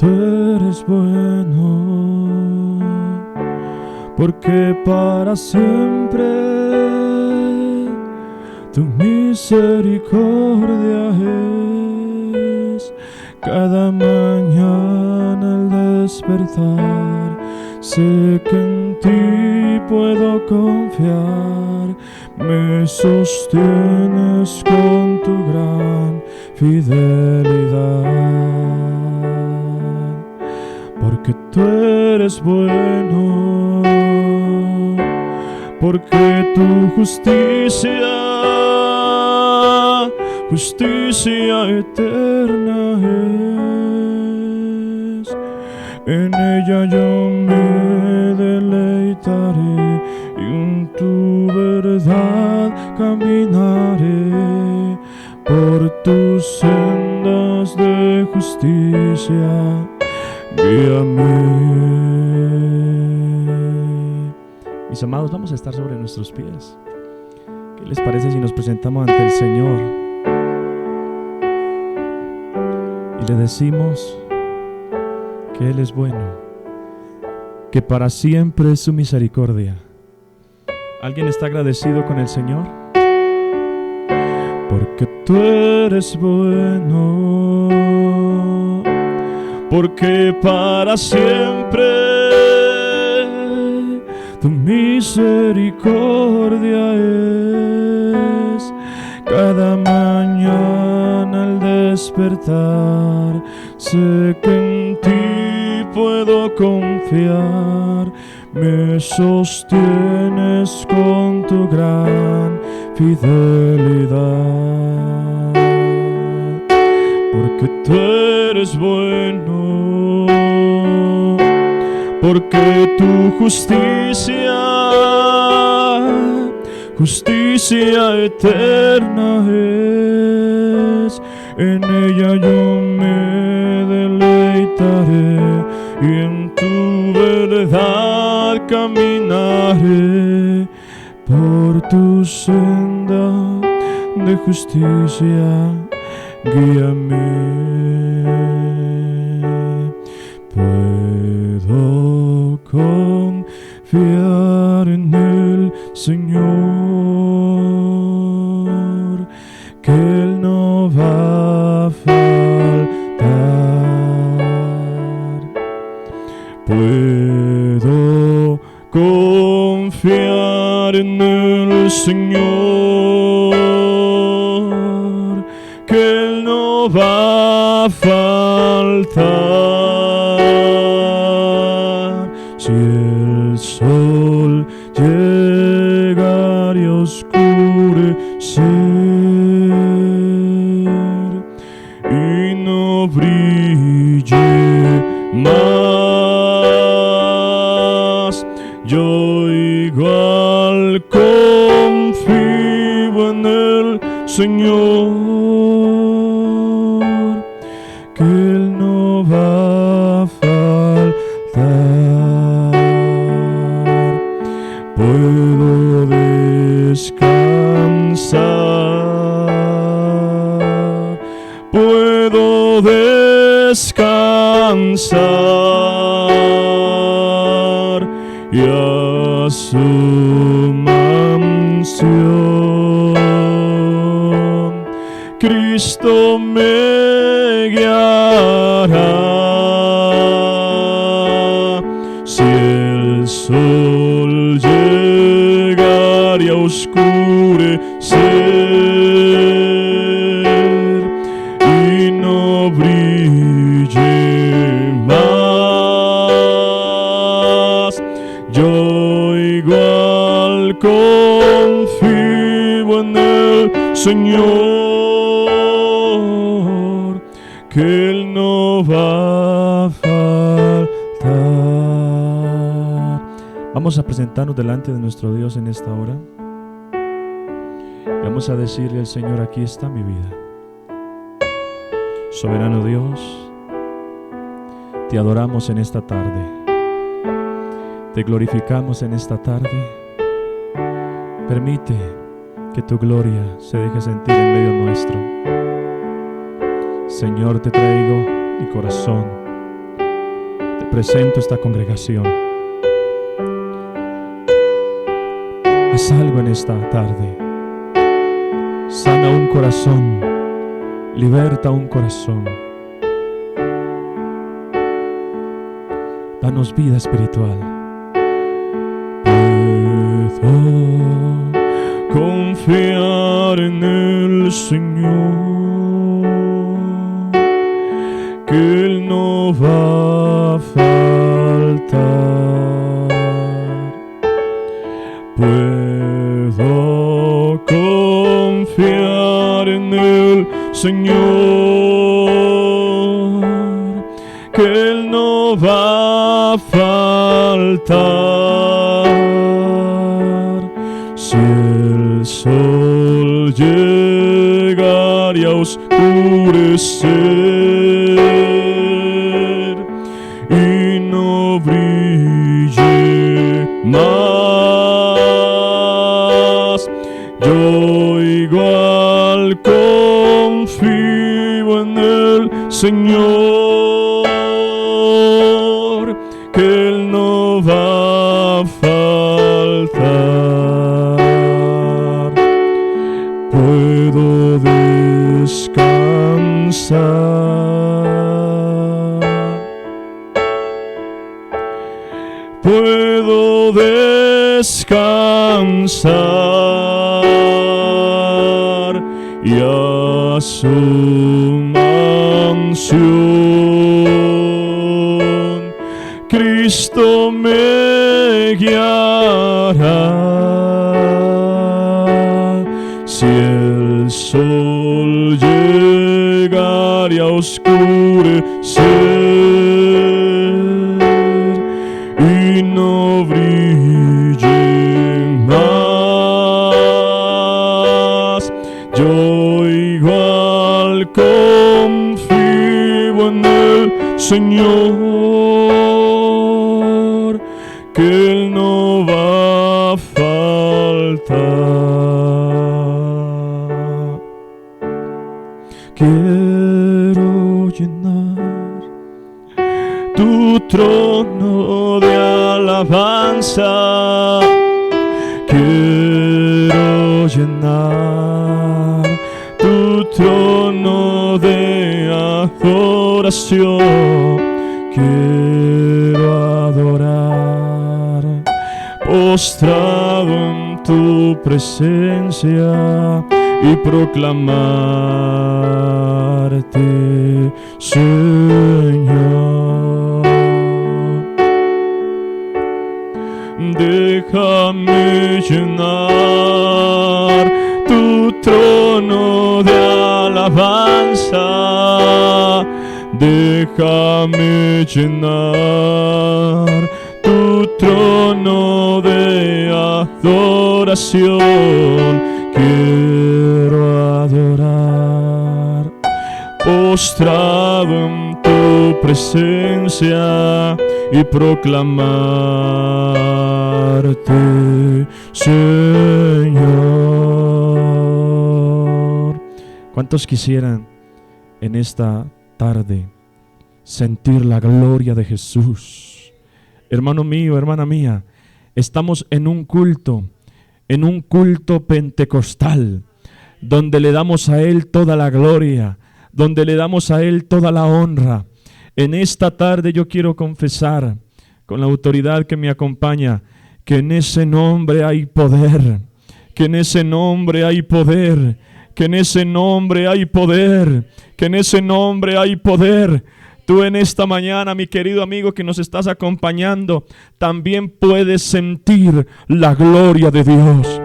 tú eres bueno, porque para siempre tu misericordia es. Cada mañana al despertar, sé que en ti puedo confiar. Me sostienes con tu gran fidelidad, porque tú eres bueno, porque tu justicia eterna es. En ella yo me deleitaré y en tu verdad caminaré por tus sendas de justicia. Guíame. Mis amados, vamos a estar sobre nuestros pies. ¿Qué les parece si nos presentamos ante el Señor y le decimos que Él es bueno, que para siempre es su misericordia? ¿Alguien está agradecido con el Señor? Porque tú eres bueno, porque para siempre tu misericordia es. Cada mañana al despertar, sé que en ti puedo confiar. Me sostienes con tu gran fidelidad, porque tú eres bueno, porque tu justicia eterna es. En ella yo me deleitaré y en tu verdad caminaré por tu senda de justicia. Guíame. Puedo confiar en el Señor, que Él no va a faltar. Puedo confiar en el Señor, que Él no va a faltar. Si el sol llegara a oscurecer y no brille más, yo igual confío en el Señor, que Él no va a faltar. Puedo descansar, puedo descansar y a su mansión Cristo me guiará. Si el sol llegara a oscurecer y no brille más, yo igual confío en el Señor, que Él no va a faltar. Vamos a presentarnos delante de nuestro Dios en esta hora. Vamos a decirle al Señor: aquí está mi vida. Soberano Dios, te adoramos en esta tarde, te glorificamos en esta tarde. Permite que tu gloria se deje sentir en medio nuestro. Señor, te traigo mi corazón, presento esta congregación. Haz algo en esta tarde. Sana un corazón, liberta un corazón. Danos vida espiritual. Puedo confiar en el Señor, que Él no va a faltar. Puedo confiar en el Señor, que Él no va a faltar. Si el sol llegara a oscurecer y no brille más, yo igual confío en el Señor, que Él no va a faltar. Puedo descansar, puedo descansar, y a su mansión Cristo me guiará. Si el sol llegare a oscurecer y no brille más, yo igual confío en el Señor, que Él no va a faltar. Quiero llenar tu trono de alabanza, quiero llenar tu trono de adoración, quiero adorar postrado en tu presencia y proclamarte, Señor. Déjame llenar tu trono de alabanza, déjame llenar tu trono de adoración, quiero adorar postrado en tu presencia y proclamarte, Señor. ¿Cuántos quisieran en esta tarde sentir la gloria de Jesús? Hermano mío, hermana mía, estamos en un culto pentecostal, donde le damos a Él toda la gloria, donde le damos a Él toda la honra. En esta tarde yo quiero confesar, con la autoridad que me acompaña, que en ese nombre hay poder, que en ese nombre hay poder, que en ese nombre hay poder, que en ese nombre hay poder. Tú en esta mañana, mi querido amigo que nos estás acompañando, también puedes sentir la gloria de Dios.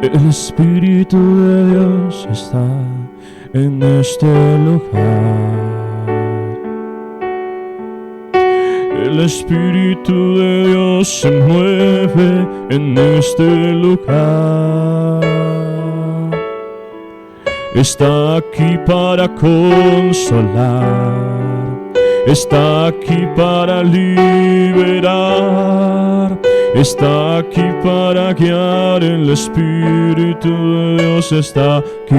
El Espíritu de Dios está en este lugar. El Espíritu de Dios se mueve en este lugar. Está aquí para consolar, está aquí para liberar, está aquí para guiar, el Espíritu de Dios está aquí.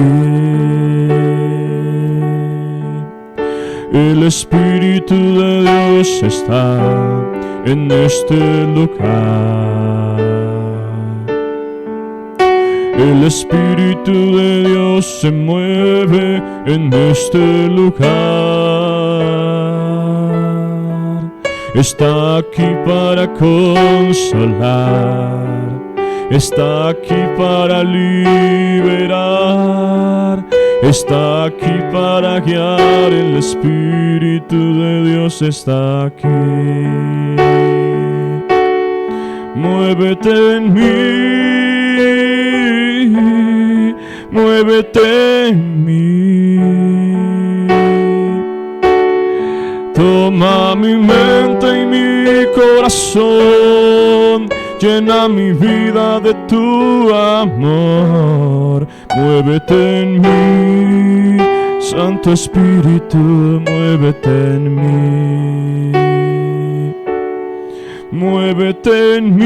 El Espíritu de Dios está en este lugar. El Espíritu de Dios se mueve en este lugar. Está aquí para consolar, está aquí para liberar, está aquí para guiar, el Espíritu de Dios está aquí. Muévete en mí, muévete en mí. Toma mi mente y mi corazón, llena mi vida de tu amor. Muévete en mí, Santo Espíritu, muévete en mí. Muévete en mí,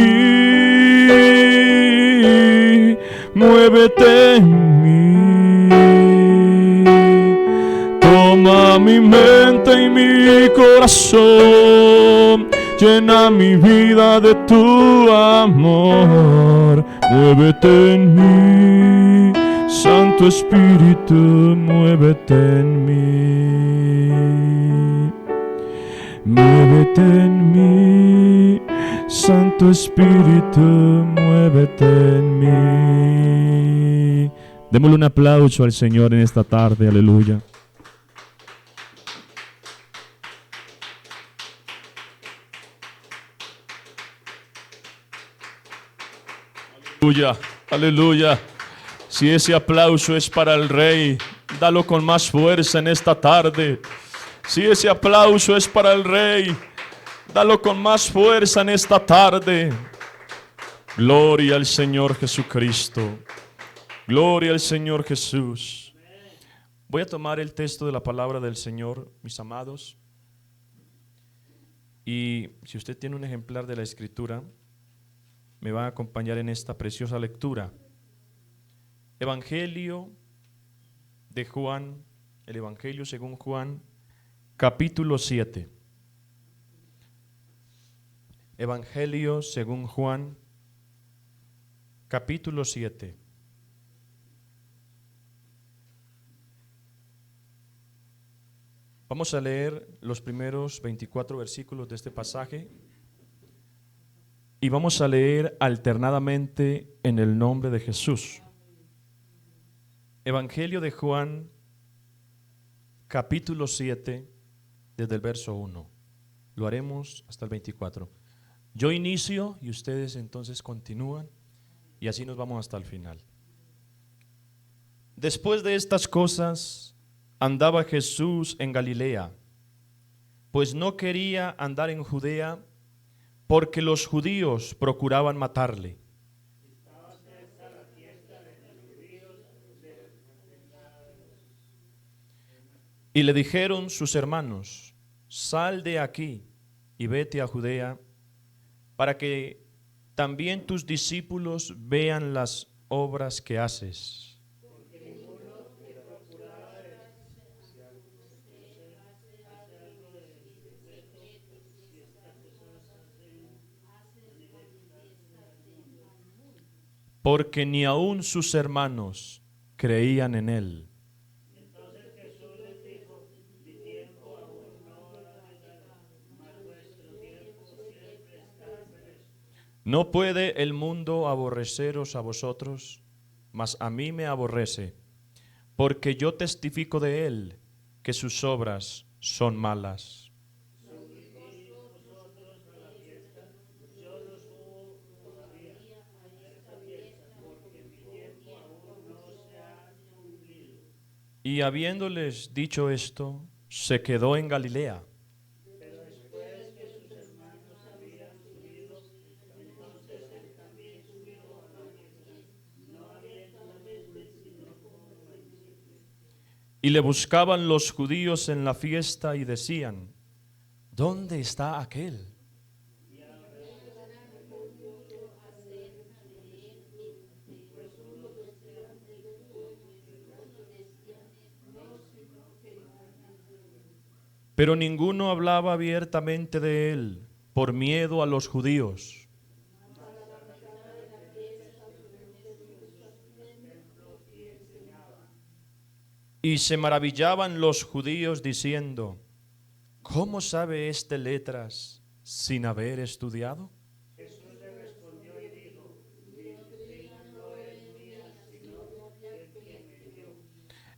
muévete en mí. Toma mi mente y mi corazón, llena mi vida de tu amor. Muévete en mí, Santo Espíritu, muévete en mí. Muévete en mí, Santo Espíritu, muévete en mí. Démosle un aplauso al Señor en esta tarde, aleluya. Aleluya, aleluya. Si ese aplauso es para el Rey, dalo con más fuerza en esta tarde. Si ese aplauso es para el Rey, dalo con más fuerza en esta tarde. Gloria al Señor Jesucristo. Gloria al Señor Jesús. Voy a tomar el texto de la palabra del Señor, mis amados. Y si usted tiene un ejemplar de la Escritura, me va a acompañar en esta preciosa lectura. Evangelio de Juan, el Evangelio según Juan, capítulo 7. Evangelio según Juan, capítulo 7. Vamos a leer los primeros 24 versículos de este pasaje y vamos a leer alternadamente en el nombre de Jesús. Evangelio de Juan, capítulo 7, desde el verso 1. Lo haremos hasta el 24. Yo inicio y ustedes entonces continúan y así nos vamos hasta el final. Después de estas cosas, andaba Jesús en Galilea, pues no quería andar en Judea, porque los judíos procuraban matarle. Y le dijeron sus hermanos: sal de aquí y vete a Judea, para que también tus discípulos vean las obras que haces. Porque ni aun sus hermanos creían en él. No puede el mundo aborreceros a vosotros, mas a mí me aborrece, porque yo testifico de él que sus obras son malas. Y habiéndoles dicho esto, se quedó en Galilea. Y le buscaban los judíos en la fiesta y decían: ¿Dónde está aquel? Pero ninguno hablaba abiertamente de él por miedo a los judíos. Y se maravillaban los judíos diciendo: ¿cómo sabe este letras sin haber estudiado?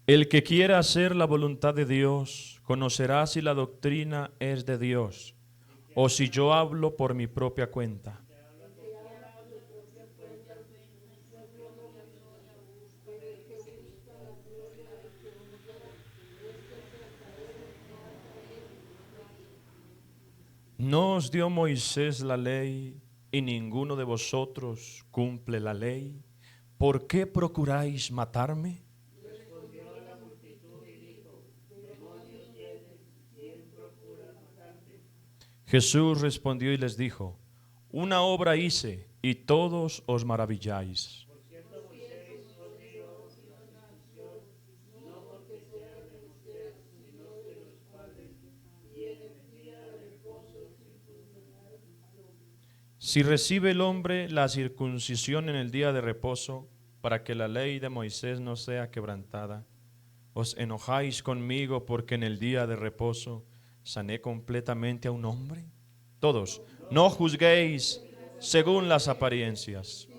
El que quiera hacer la voluntad de Dios conocerá si la doctrina es de Dios o si yo hablo por mi propia cuenta. ¿No os dio Moisés la ley y ninguno de vosotros cumple la ley? ¿Por qué procuráis matarme? Jesús respondió y les dijo: una obra hice y todos os maravilláis. Si recibe el hombre la circuncisión en el día de reposo, para que la ley de Moisés no sea quebrantada, ¿os enojáis conmigo porque en el día de reposo sané completamente a un hombre? Todos, no juzguéis según las apariencias,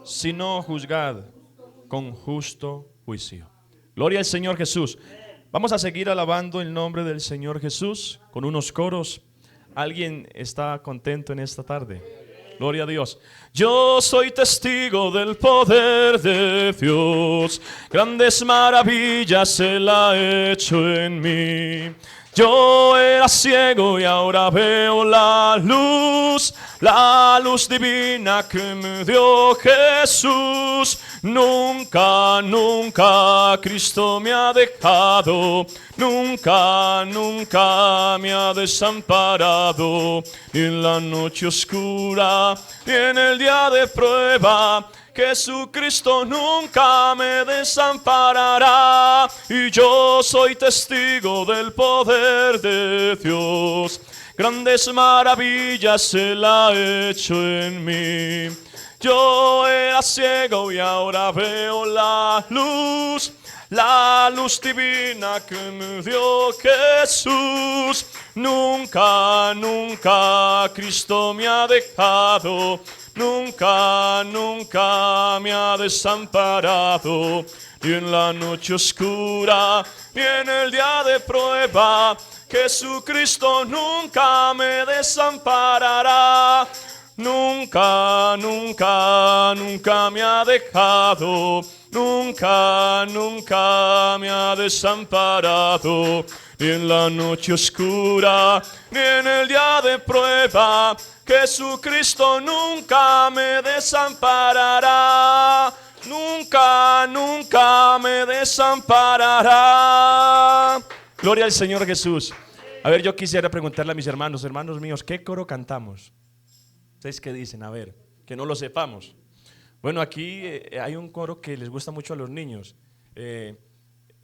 sino juzgad con justo juicio. Gloria al Señor Jesús. Vamos a seguir alabando el nombre del Señor Jesús con unos coros. ¿Alguien está contento en esta tarde? Gloria a Dios. Yo soy testigo del poder de Dios, grandes maravillas Él ha hecho en mí. Yo era ciego y ahora veo la luz divina que me dio Jesús. Nunca, nunca Cristo me ha dejado, nunca, nunca me ha desamparado, ni en la noche oscura, ni en el día de prueba. Jesucristo nunca me desamparará, y yo soy testigo del poder de Dios. Grandes maravillas Él ha hecho en mí. Yo era ciego y ahora veo la luz divina que me dio Jesús. Nunca, nunca Cristo me ha dejado, nunca, nunca me ha desamparado, ni en la noche oscura, ni en el día de prueba. Jesucristo nunca me desamparará. Nunca, nunca, nunca me ha dejado, nunca, nunca me ha desamparado, ni en la noche oscura, ni en el día de prueba. Jesucristo nunca me desamparará, nunca, nunca me desamparará. Gloria al Señor Jesús. A ver, yo quisiera preguntarle a mis hermanos míos, ¿qué coro cantamos? ¿Ustedes qué dicen? A ver, que no lo sepamos. Bueno, aquí hay un coro que les gusta mucho a los niños.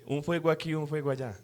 Un fuego aquí, un fuego allá.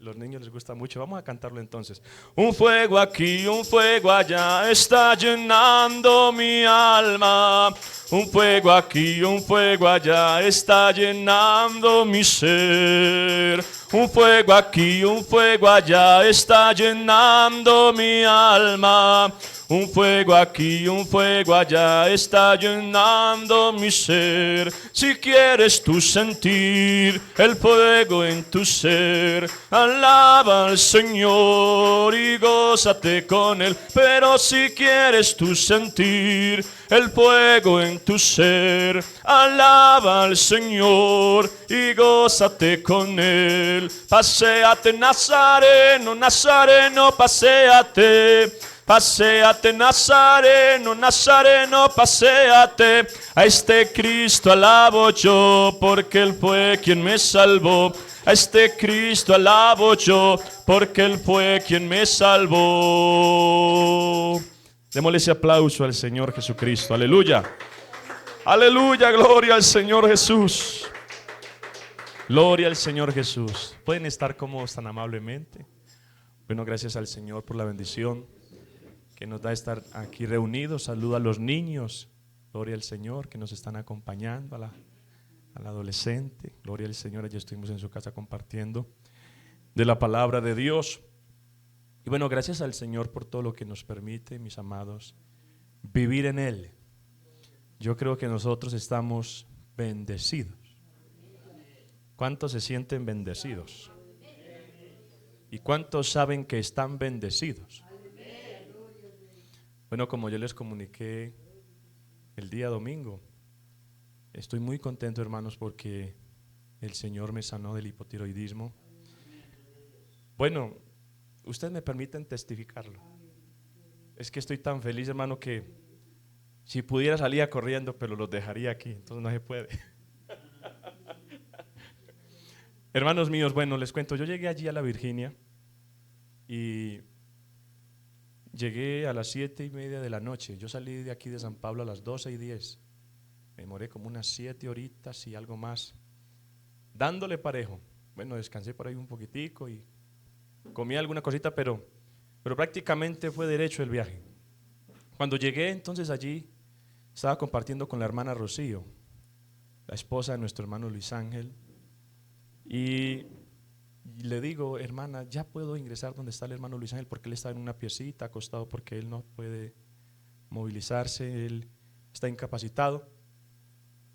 Los niños les gusta mucho. Vamos a cantarlo entonces. Un fuego aquí, un fuego allá, está llenando mi alma. Un fuego aquí, un fuego allá, está llenando mi ser. Un fuego aquí, un fuego allá, está llenando mi alma. Un fuego aquí, un fuego allá, está llenando mi ser. Si quieres tú sentir el fuego en tu ser, alaba al Señor y gózate con Él. Pero si quieres tú sentir el fuego en tu ser, alaba al Señor y gózate con Él. Paséate Nazareno, Nazareno, paséate. Paséate Nazareno, Nazareno, paséate. A este Cristo alabo yo, porque Él fue quien me salvó. A este Cristo alabo yo, porque Él fue quien me salvó. Démosle ese aplauso al Señor Jesucristo. Aleluya. Aleluya, gloria al Señor Jesús. Gloria al Señor Jesús. ¿Pueden estar cómodos tan amablemente? Bueno, gracias al Señor por la bendición que nos da estar aquí reunidos. Saludo a los niños. Gloria al Señor que nos están acompañando, al adolescente. Gloria al Señor, ya estuvimos en su casa compartiendo de la palabra de Dios. Y bueno, gracias al Señor por todo lo que nos permite, mis amados, vivir en Él. Yo creo que nosotros estamos bendecidos. ¿Cuántos se sienten bendecidos? ¿Y cuántos saben que están bendecidos? Bueno, como yo les comuniqué el día domingo, estoy muy contento, hermanos, porque el Señor me sanó del hipotiroidismo. Bueno, ustedes me permiten testificarlo. Es que estoy tan feliz, hermano, que si pudiera salía corriendo, pero los dejaría aquí, entonces no se puede. Hermanos míos, bueno, les cuento, yo llegué allí a la Virginia y llegué a las 7:30 de la noche. Yo salí de aquí de San Pablo a las 12:10. Me demoré como unas 7 horitas y algo más, dándole parejo. Bueno, descansé por ahí un poquitico y comí alguna cosita, pero prácticamente fue derecho el viaje. Cuando llegué entonces allí, estaba compartiendo con la hermana Rocío, la esposa de nuestro hermano Luis Ángel, y le digo, hermana, ya puedo ingresar donde está el hermano Luis Ángel, porque él está en una piecita, acostado, porque él no puede movilizarse, él está incapacitado.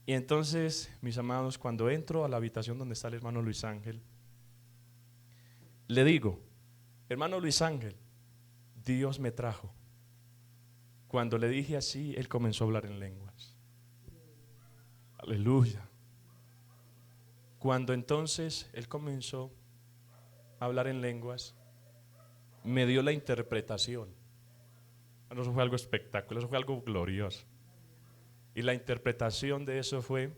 Y entonces, mis amados, cuando entro a la habitación donde está el hermano Luis Ángel, le digo, hermano Luis Ángel, Dios me trajo. Cuando le dije así, él comenzó a hablar en lenguas. Aleluya. Cuando entonces él comenzó a hablar en lenguas, me dio la interpretación. Eso fue algo espectacular, eso fue algo glorioso. Y la interpretación de eso fue: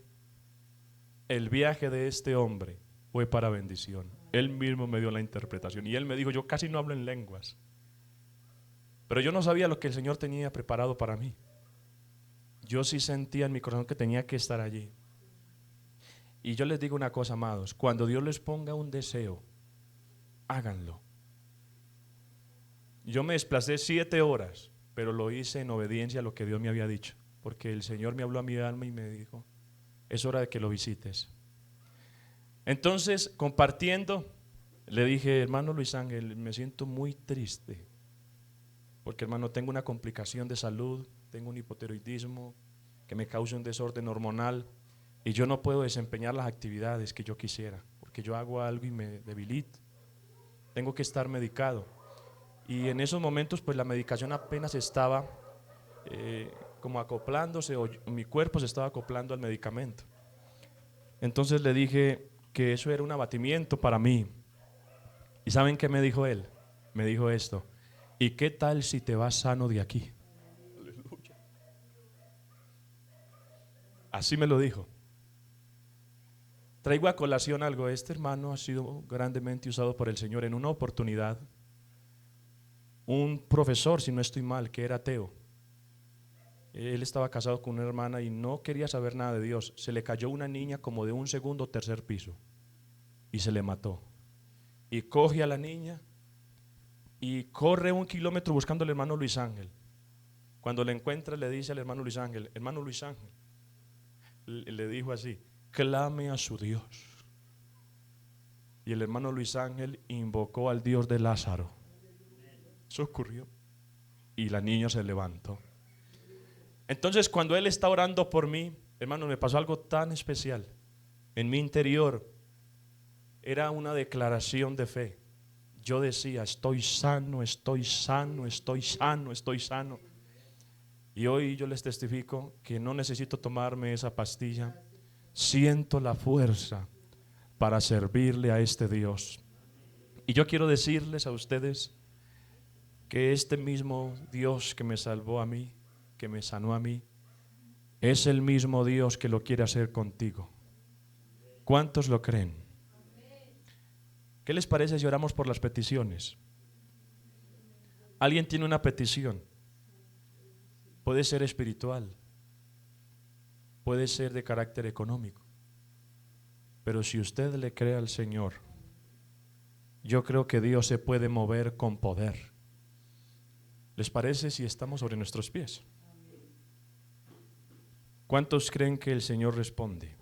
el viaje de este hombre fue para bendición. Él mismo me dio la interpretación y él me dijo, yo casi no hablo en lenguas, pero yo no sabía lo que el Señor tenía preparado para mí. Yo sí sentía en mi corazón que tenía que estar allí. Y yo les digo una cosa, amados, cuando Dios les ponga un deseo, háganlo. Yo me desplacé 7 horas, pero lo hice en obediencia a lo que Dios me había dicho, porque el Señor me habló a mi alma y me dijo, es hora de que lo visites. Entonces, compartiendo, le dije, hermano Luis Ángel, me siento muy triste, porque hermano, tengo una complicación de salud, tengo un hipotiroidismo que me causa un desorden hormonal y yo no puedo desempeñar las actividades que yo quisiera, porque yo hago algo y me debilito, tengo que estar medicado. Y en esos momentos pues la medicación apenas estaba como acoplándose, o mi cuerpo se estaba acoplando al medicamento. Entonces le dije que eso era un abatimiento para mí. ¿Y saben qué me dijo él? Me dijo esto: ¿y qué tal si te vas sano de aquí? Aleluya. Así me lo dijo. Traigo a colación algo. Este hermano ha sido grandemente usado por el Señor. En una oportunidad, un profesor, si no estoy mal, que era ateo, él estaba casado con una hermana y no quería saber nada de Dios. Se le cayó una niña como de un segundo o tercer piso y se le mató. Y coge a la niña y corre 1 kilómetro buscando al hermano Luis Ángel. Cuando le encuentra, le dice al hermano Luis Ángel, hermano Luis Ángel, le dijo así, clame a su Dios. Y el hermano Luis Ángel invocó al Dios de Lázaro. Eso ocurrió. Y la niña se levantó. Entonces, cuando él está orando por mí, hermano, me pasó algo tan especial. En mi interior era una declaración de fe. Yo decía, estoy sano, estoy sano, estoy sano, estoy sano. Y hoy yo les testifico que no necesito tomarme esa pastilla. Siento la fuerza para servirle a este Dios. Y yo quiero decirles a ustedes que este mismo Dios que me salvó a mí, que me sanó a mí, es el mismo Dios que lo quiere hacer contigo. ¿Cuántos lo creen? ¿Qué les parece si oramos por las peticiones? ¿Alguien tiene una petición? Puede ser espiritual, puede ser de carácter económico, pero si usted le cree al Señor, yo creo que Dios se puede mover con poder. ¿Les parece si estamos sobre nuestros pies? ¿Cuántos creen que el Señor responde?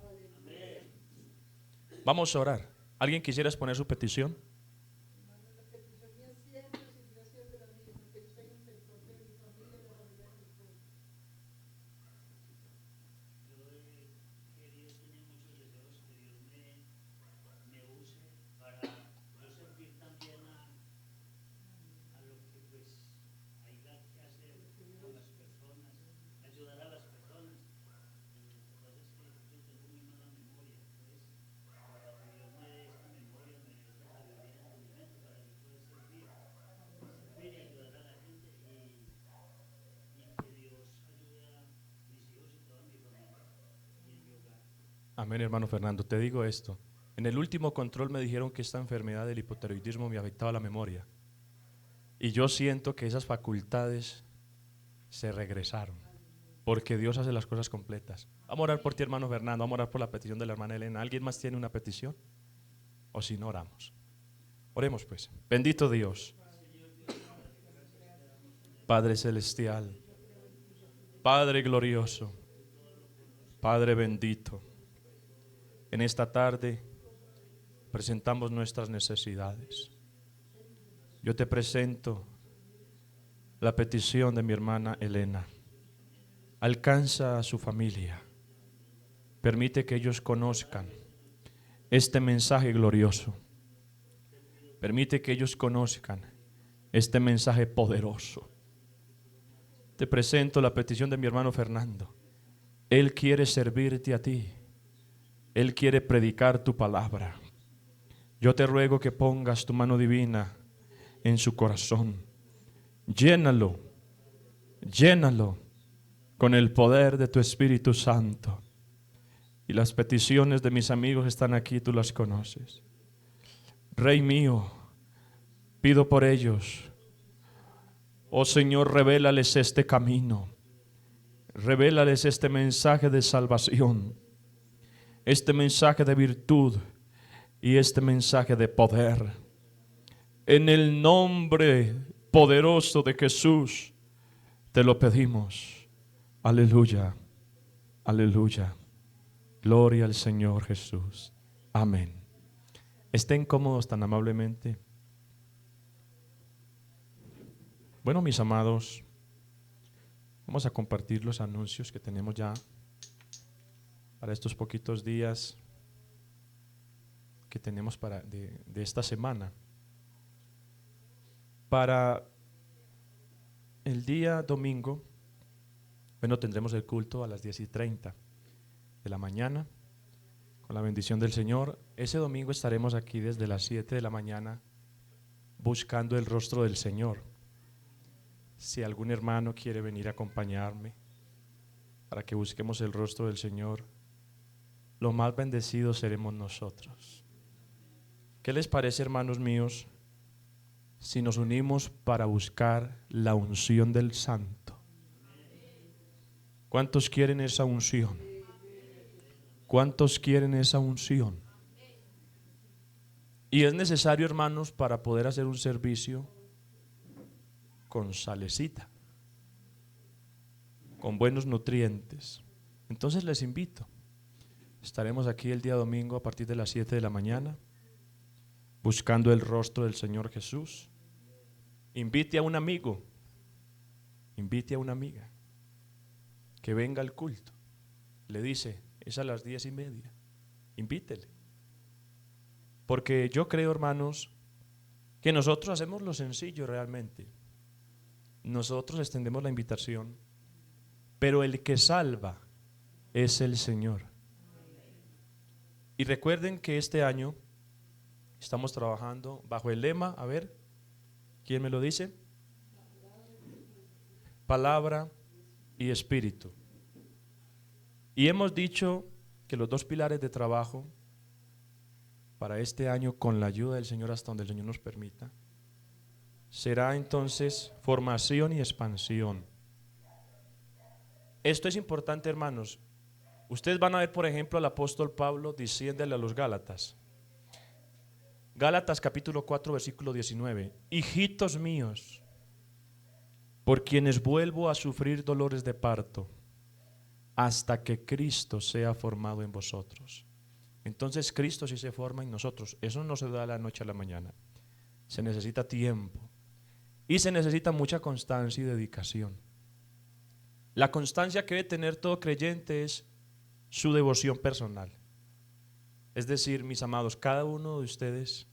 Vamos a orar. ¿Alguien quisiera exponer su petición? Amén, hermano Fernando. Te digo esto. En el último control me dijeron que esta enfermedad del hipotiroidismo me afectaba la memoria. Y yo siento que esas facultades se regresaron, porque Dios hace las cosas completas. Vamos a orar por ti, hermano Fernando. Vamos a orar por la petición de la hermana Elena. ¿Alguien más tiene una petición? O si no, oramos. Oremos pues. Bendito Dios, Padre celestial, Padre glorioso, Padre bendito. En esta tarde presentamos nuestras necesidades. Yo te presento la petición de mi hermana Elena. Alcanza a su familia. Permite que ellos conozcan este mensaje glorioso. Permite que ellos conozcan este mensaje poderoso. Te presento la petición de mi hermano Fernando. Él quiere servirte a ti. Él quiere predicar tu palabra. Yo te ruego que pongas tu mano divina en su corazón. Llénalo, llénalo con el poder de tu Espíritu Santo. Y las peticiones de mis amigos están aquí, tú las conoces. Rey mío, pido por ellos. Oh Señor, revélales este camino. Revélales este mensaje de salvación, este mensaje de virtud y este mensaje de poder. En el nombre poderoso de Jesús te lo pedimos. Aleluya, aleluya. Gloria al Señor Jesús. Amén. Estén cómodos tan amablemente. Bueno, mis amados, vamos a compartir los anuncios que tenemos ya para estos poquitos días que tenemos de esta semana. Para el día domingo, bueno, tendremos el culto a las 10:30 de la mañana, con la bendición del Señor. Ese domingo estaremos aquí desde las 7 de la mañana buscando el rostro del Señor. Si algún hermano quiere venir a acompañarme para que busquemos el rostro del Señor, lo más bendecidos seremos nosotros. ¿Qué les parece, hermanos míos, si nos unimos para buscar la unción del Santo? ¿Cuántos quieren esa unción? ¿Cuántos quieren esa unción? Y es necesario, hermanos, para poder hacer un servicio con salecita, con buenos nutrientes. Entonces les invito. Estaremos aquí el día domingo a partir de las 7 de la mañana, buscando el rostro del Señor Jesús. Invite a un amigo, invite a una amiga que venga al culto. Le dice, es a las 10:30. Invítele. Porque yo creo, hermanos, que nosotros hacemos lo sencillo realmente. Nosotros extendemos la invitación, pero el que salva es el Señor. Y recuerden que este año estamos trabajando bajo el lema, a ver, ¿quién me lo dice? Palabra y espíritu. Y hemos dicho que los dos pilares de trabajo para este año, con la ayuda del Señor, hasta donde el Señor nos permita, será entonces formación y expansión. Esto es importante, hermanos. Ustedes van a ver, por ejemplo, al apóstol Pablo diciéndole a los Gálatas, Gálatas capítulo 4, versículo 19, hijitos míos, por quienes vuelvo a sufrir dolores de parto, hasta que Cristo sea formado en vosotros. Entonces Cristo sí se forma en nosotros. Eso no se da de la noche a la mañana. Se necesita tiempo y se necesita mucha constancia y dedicación. La constancia que debe tener todo creyente es su devoción personal. Es decir, mis amados, cada uno de ustedes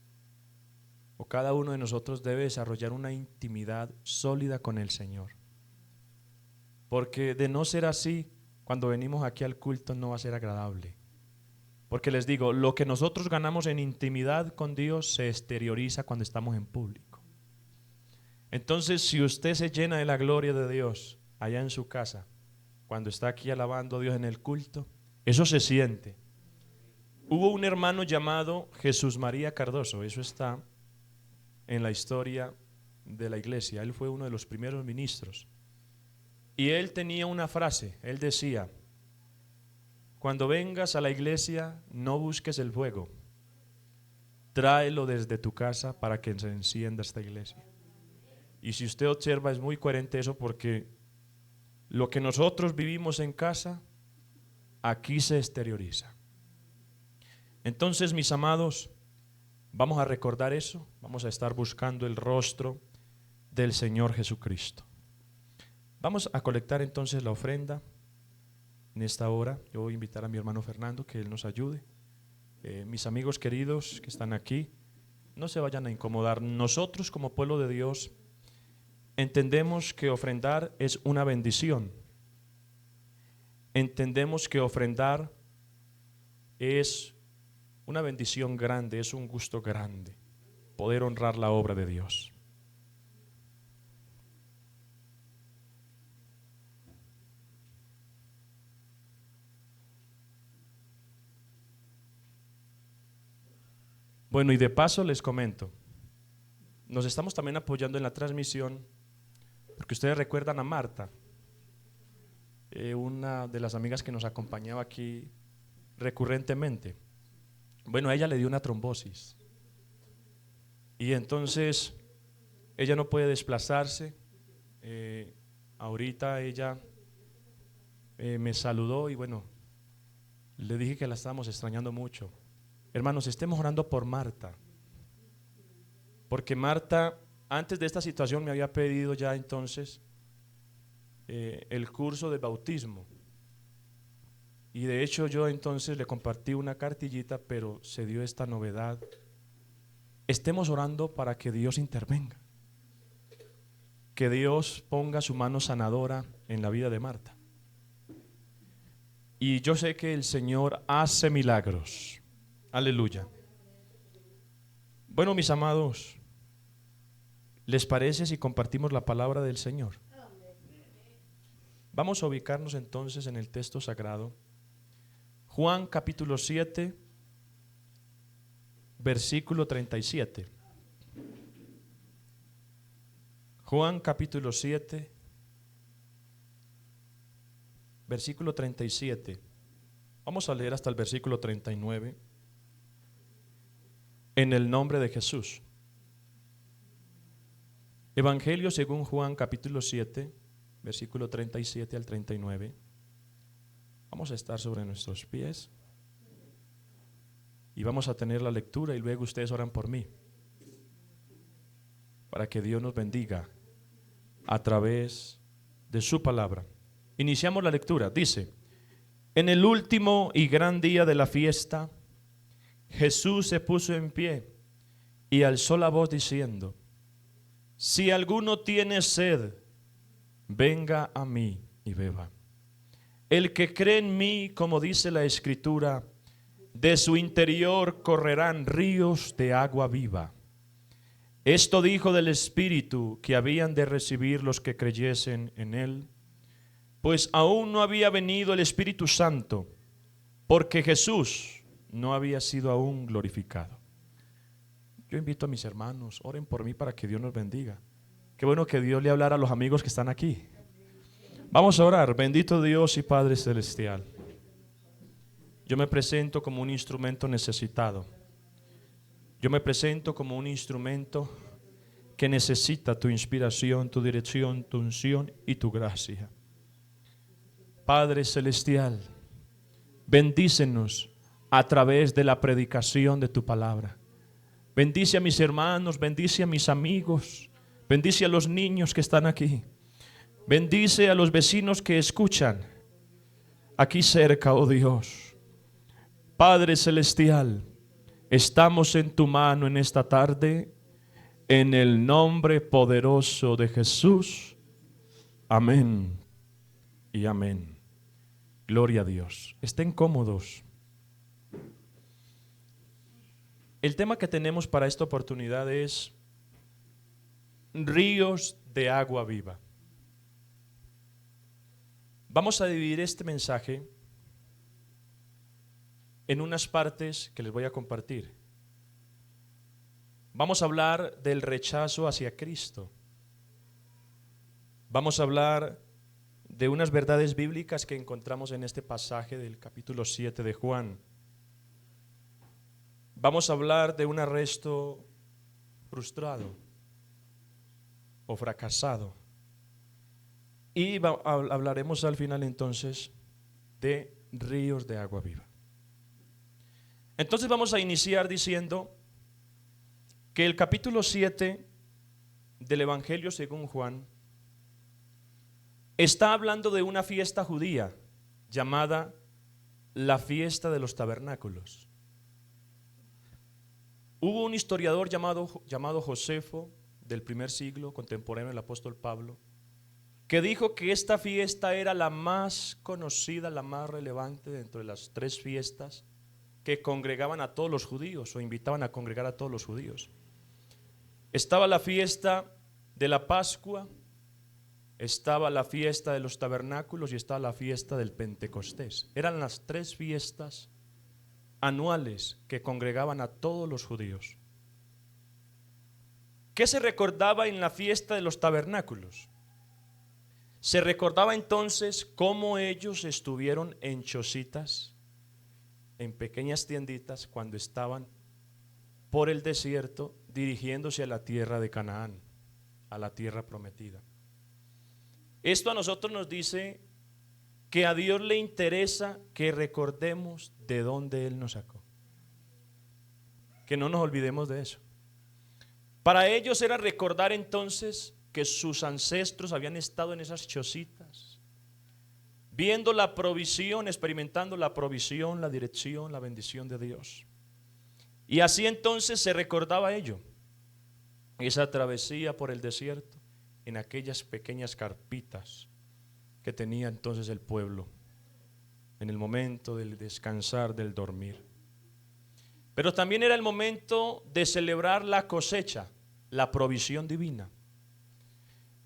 o cada uno de nosotros debe desarrollar una intimidad sólida con el Señor. Porque de no ser así, cuando venimos aquí al culto no va a ser agradable. Porque les digo, lo que nosotros ganamos en intimidad con Dios se exterioriza cuando estamos en público. Entonces, si usted se llena de la gloria de Dios allá en su casa, cuando está aquí alabando a Dios en el culto, eso se siente. Hubo un hermano llamado Jesús María Cardoso, eso está en la historia de la iglesia. Él fue uno de los primeros ministros. Y él tenía una frase, él decía: cuando vengas a la iglesia, no busques el fuego, tráelo desde tu casa para que se encienda esta iglesia. Y si usted observa, es muy coherente eso, porque lo que nosotros vivimos en casa, aquí se exterioriza. Entonces, mis amados, vamos a recordar eso, vamos a estar buscando el rostro del Señor Jesucristo. Vamos a colectar entonces la ofrenda en esta hora. Yo voy a invitar a mi hermano Fernando que él nos ayude. Mis amigos queridos que están aquí, no se vayan a incomodar. Nosotros como pueblo de Dios entendemos que ofrendar es una bendición. Entendemos que ofrendar es una bendición grande, es un gusto grande, poder honrar la obra de Dios. Bueno, y de paso les comento, nos estamos también apoyando en la transmisión, porque ustedes recuerdan a Marta, una de las amigas que nos acompañaba aquí recurrentemente. Bueno, a ella le dio una trombosis y entonces ella no puede desplazarse. Ahorita ella me saludó y bueno, le dije que la estábamos extrañando mucho. Hermanos, estemos orando por Marta, porque Marta antes de esta situación me había pedido ya entonces el curso de bautismo, y de hecho yo entonces le compartí una cartillita, pero se dio esta novedad. Estemos orando para que Dios intervenga, que Dios ponga su mano sanadora en la vida de Marta. Y yo sé que el Señor hace milagros. Aleluya. Bueno, mis amados, ¿les parece si compartimos la palabra del Señor? Vamos a ubicarnos entonces en el texto sagrado. Juan capítulo 7, versículo 37. Juan capítulo 7, versículo 37. Vamos a leer hasta el versículo 39. En el nombre de Jesús. Evangelio según Juan capítulo 7, versículo 37 al 39. Vamos a estar sobre nuestros pies y vamos a tener la lectura, y luego ustedes oran por mí para que Dios nos bendiga a través de su palabra. Iniciamos la lectura. Dice: en el último y gran día de la fiesta, Jesús se puso en pie y alzó la voz diciendo: si alguno tiene sed, venga a mí y beba. El que cree en mí, como dice la Escritura, de su interior correrán ríos de agua viva. Esto dijo del Espíritu que habían de recibir los que creyesen en él, pues aún no había venido el Espíritu Santo, porque Jesús no había sido aún glorificado. Yo invito a mis hermanos, oren por mí para que Dios nos bendiga. Qué bueno que Dios le hablara a los amigos que están aquí. Vamos a orar. Bendito Dios y Padre Celestial. Yo me presento como un instrumento necesitado. Yo me presento como un instrumento que necesita tu inspiración, tu dirección, tu unción y tu gracia. Padre Celestial, bendícenos a través de la predicación de tu palabra. Bendice a mis hermanos, bendice a mis amigos, bendice a los niños que están aquí. Bendice a los vecinos que escuchan aquí cerca, oh Dios. Padre Celestial, estamos en tu mano en esta tarde, en el nombre poderoso de Jesús. Amén y amén. Gloria a Dios. Estén cómodos. El tema que tenemos para esta oportunidad es ríos de agua viva. Vamos a dividir este mensaje en unas partes que les voy a compartir. Vamos a hablar del rechazo hacia Cristo. Vamos a hablar de unas verdades bíblicas que encontramos en este pasaje del capítulo 7 de Juan. Vamos a hablar de un arresto frustrado o fracasado. Y hablaremos al final entonces de ríos de agua viva. Entonces vamos a iniciar diciendo que el capítulo 7 del Evangelio según Juan está hablando de una fiesta judía llamada la fiesta de los tabernáculos. Hubo un historiador llamado Josefo del primer siglo, contemporáneo del apóstol Pablo, que dijo que esta fiesta era la más conocida, la más relevante dentro de las tres fiestas que congregaban a todos los judíos o invitaban a congregar a todos los judíos. Estaba la fiesta de la Pascua, estaba la fiesta de los tabernáculos y estaba la fiesta del Pentecostés. Eran las tres fiestas anuales que congregaban a todos los judíos. ¿Qué se recordaba en la fiesta de los tabernáculos? Se recordaba entonces cómo ellos estuvieron en chocitas, en pequeñas tienditas, cuando estaban por el desierto dirigiéndose a la tierra de Canaán, a la tierra prometida. Esto a nosotros nos dice que a Dios le interesa que recordemos de dónde Él nos sacó, que no nos olvidemos de eso. Para ellos era recordar entonces que sus ancestros habían estado en esas chocitas, viendo la provisión, experimentando la provisión, la dirección, la bendición de Dios. Y así entonces se recordaba ello, esa travesía por el desierto, en aquellas pequeñas carpitas que tenía entonces el pueblo, en el momento del descansar, del dormir. Pero también era el momento de celebrar la cosecha, la provisión divina.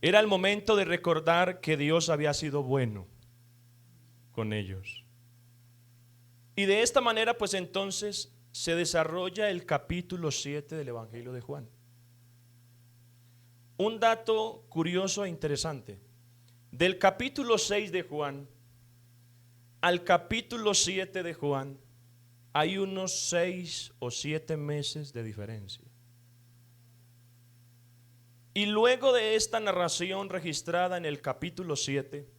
Era el momento de recordar que Dios había sido bueno con ellos. Y de esta manera pues entonces se desarrolla el capítulo 7 del Evangelio de Juan. Un dato curioso e interesante: del capítulo 6 de Juan al capítulo 7 de Juan hay unos 6 o 7 meses de diferencia. Y luego de esta narración registrada en el capítulo 7,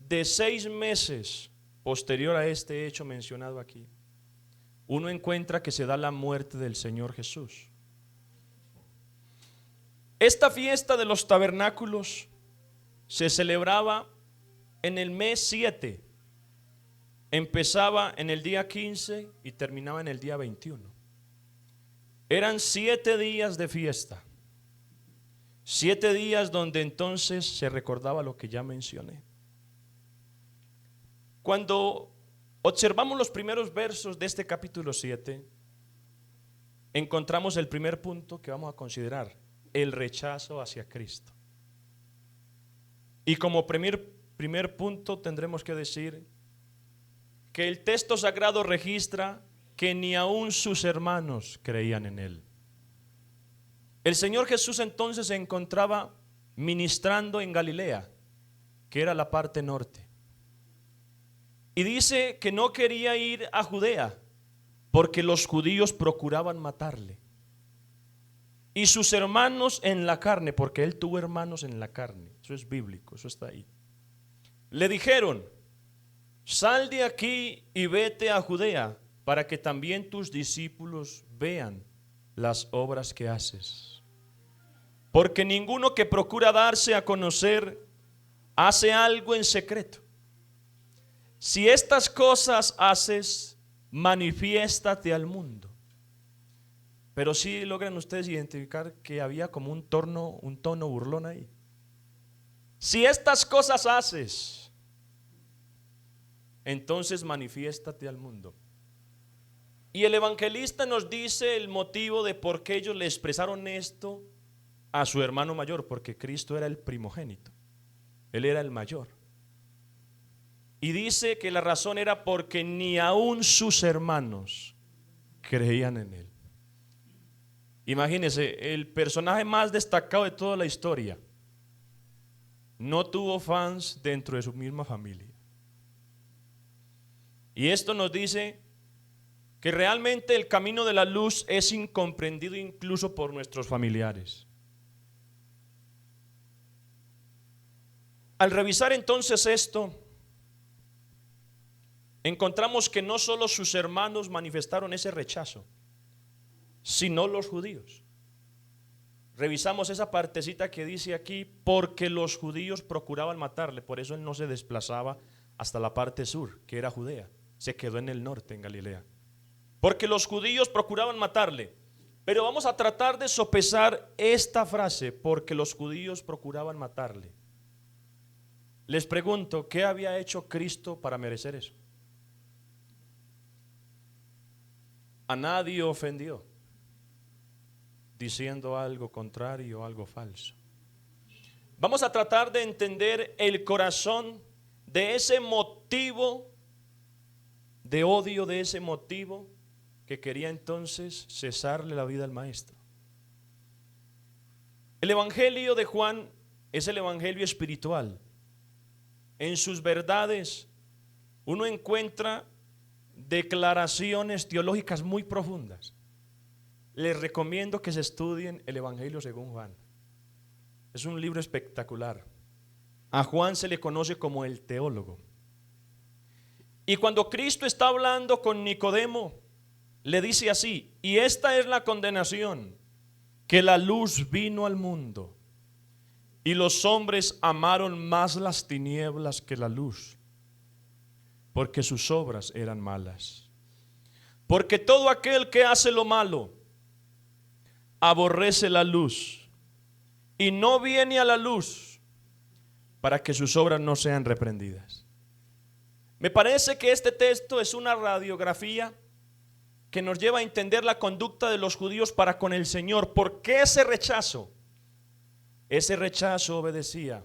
de 6 meses posterior a este hecho mencionado aquí, uno encuentra que se da la muerte del Señor Jesús. Esta fiesta de los tabernáculos se celebraba en el mes 7, empezaba en el día 15 y terminaba en el día 21. Eran 7 días de fiesta, 7 días donde entonces se recordaba lo que ya mencioné. Cuando observamos los primeros versos de este capítulo 7, encontramos el primer punto que vamos a considerar: el rechazo hacia Cristo. Y como primer punto tendremos que decir que el texto sagrado registra que ni aun sus hermanos creían en él. El Señor Jesús entonces se encontraba ministrando en Galilea, que era la parte norte. Y dice que no quería ir a Judea porque los judíos procuraban matarle. Y sus hermanos en la carne, porque él tuvo hermanos en la carne, eso es bíblico, eso está ahí, le dijeron: sal de aquí y vete a Judea, para que también tus discípulos vean las obras que haces. Porque ninguno que procura darse a conocer hace algo en secreto. Si estas cosas haces, manifiéstate al mundo. Pero sí logran ustedes identificar que había como un tono burlón ahí. Si estas cosas haces, entonces manifiéstate al mundo. Y el evangelista nos dice el motivo de por qué ellos le expresaron esto a su hermano mayor, porque Cristo era el primogénito, él era el mayor. Y dice que la razón era porque ni aun sus hermanos creían en él. Imagínense, el personaje más destacado de toda la historia no tuvo fans dentro de su misma familia. Y esto nos dice que realmente el camino de la luz es incomprendido incluso por nuestros familiares. Al revisar entonces esto, encontramos que no solo sus hermanos manifestaron ese rechazo, sino los judíos. Revisamos esa partecita que dice aquí: porque los judíos procuraban matarle. Por eso él no se desplazaba hasta la parte sur, que era Judea, se quedó en el norte, en Galilea. Porque los judíos procuraban matarle. Pero vamos a tratar de sopesar esta frase: porque los judíos procuraban matarle. Les pregunto, ¿qué había hecho Cristo para merecer eso? A nadie ofendió diciendo algo contrario o algo falso. Vamos a tratar de entender el corazón de ese motivo de odio, de ese motivo que quería entonces cesarle la vida al maestro. El evangelio de Juan es el evangelio espiritual. En sus verdades uno encuentra declaraciones teológicas muy profundas. Les recomiendo que se estudien el evangelio según Juan. Es un libro espectacular. A Juan se le conoce como el teólogo. Y cuando Cristo está hablando con Nicodemo, le dice así: y esta es la condenación, que la luz vino al mundo, y los hombres amaron más las tinieblas que la luz, porque sus obras eran malas. Porque todo aquel que hace lo malo aborrece la luz y no viene a la luz, para que sus obras no sean reprendidas. Me parece que este texto es una radiografía que nos lleva a entender la conducta de los judíos para con el Señor. ¿Por qué ese rechazo? Ese rechazo obedecía